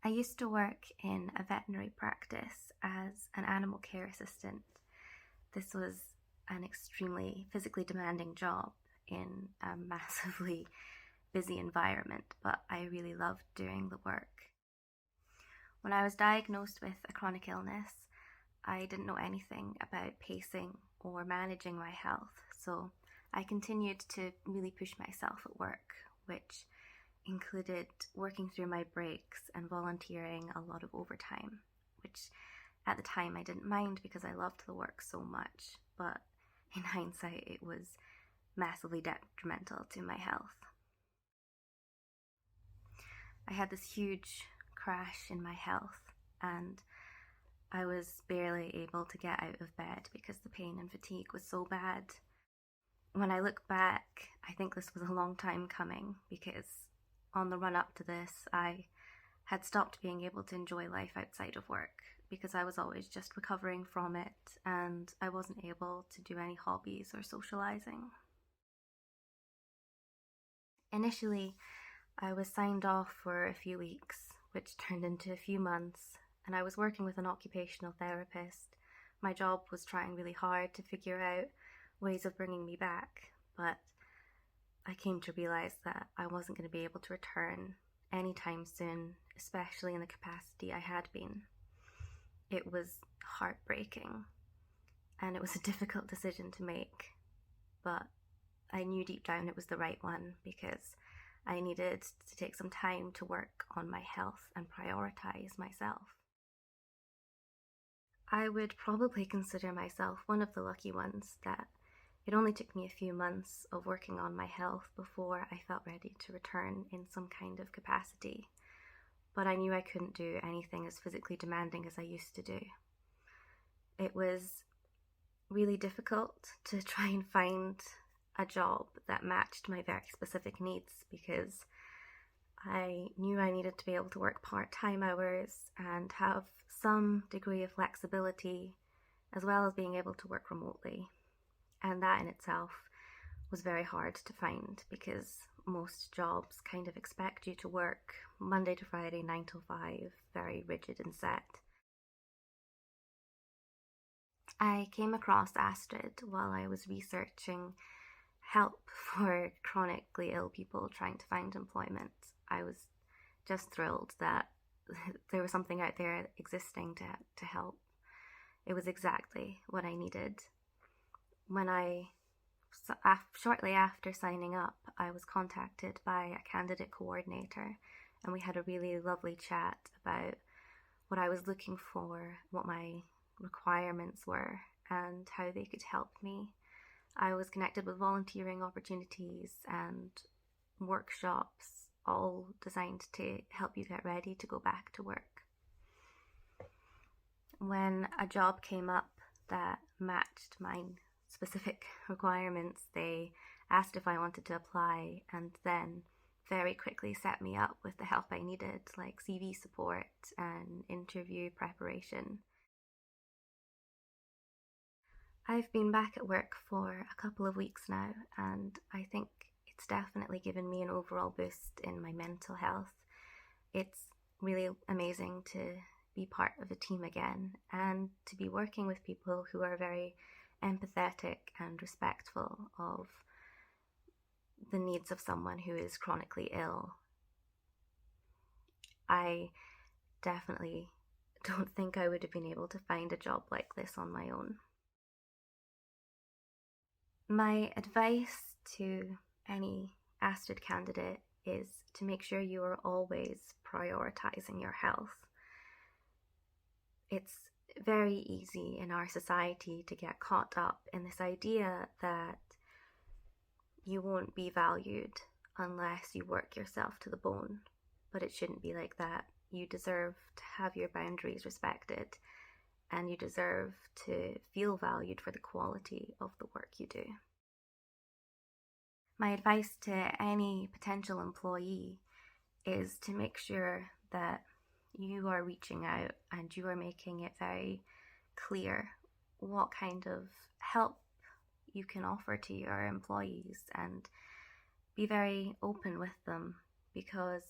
I used to work in a veterinary practice as an animal care assistant. This was an extremely physically demanding job in a massively busy environment, but I really loved doing the work. When I was diagnosed with a chronic illness, I didn't know anything about pacing or managing my health, so I continued to really push myself at work, which included working through my breaks and volunteering a lot of overtime, which at the time I didn't mind because I loved the work so much, but in hindsight it was massively detrimental to my health. I had this huge crash in my health and I was barely able to get out of bed because the pain and fatigue was so bad. When I look back, I think this was a long time coming because on the run up to this, I had stopped being able to enjoy life outside of work because I was always just recovering from it and I wasn't able to do any hobbies or socializing. Initially, I was signed off for a few weeks, which turned into a few months, and I was working with an occupational therapist. My job was trying really hard to figure out ways of bringing me back, but I came to realize that I wasn't going to be able to return anytime soon, especially in the capacity I had been. It was heartbreaking, and it was a difficult decision to make, but I knew deep down it was the right one because I needed to take some time to work on my health and prioritize myself. I would probably consider myself one of the lucky ones that it only took me a few months of working on my health before I felt ready to return in some kind of capacity. But I knew I couldn't do anything as physically demanding as I used to do. It was really difficult to try and find a job that matched my very specific needs because I knew I needed to be able to work part-time hours and have some degree of flexibility as well as being able to work remotely. And that in itself was very hard to find because most jobs kind of expect you to work Monday to Friday, 9 till 5, very rigid and set. I came across Astrid while I was researching help for chronically ill people trying to find employment. I was just thrilled that there was something out there existing to help. It was exactly what I needed. Shortly after signing up, I was contacted by a candidate coordinator and we had a really lovely chat about what I was looking for, what my requirements were, and how they could help me. I was connected with volunteering opportunities and workshops, all designed to help you get ready to go back to work. When a job came up that matched my specific requirements, they asked if I wanted to apply and then very quickly set me up with the help I needed, like CV support and interview preparation. I've been back at work for a couple of weeks now, and I think it's definitely given me an overall boost in my mental health. It's really amazing to be part of a team again and to be working with people who are very empathetic and respectful of the needs of someone who is chronically ill. I definitely don't think I would have been able to find a job like this on my own. My advice to any Astrid candidate is to make sure you are always prioritizing your health. It's very easy in our society to get caught up in this idea that you won't be valued unless you work yourself to the bone. But it shouldn't be like that. You deserve to have your boundaries respected and you deserve to feel valued for the quality of the work you do. My advice to any potential employee is to make sure that you are reaching out and you are making it very clear what kind of help you can offer to your employees and be very open with them because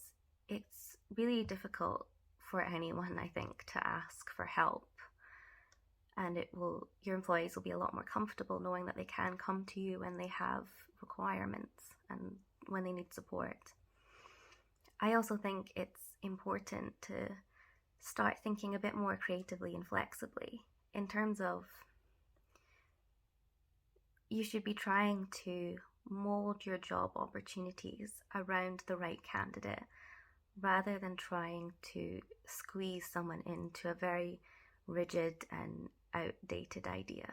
it's really difficult for anyone, I think, to ask for help. And your employees will be a lot more comfortable knowing that they can come to you when they have requirements and when they need support. I also think it's important to start thinking a bit more creatively and flexibly in terms of you should be trying to mold your job opportunities around the right candidate rather than trying to squeeze someone into a very rigid and outdated idea.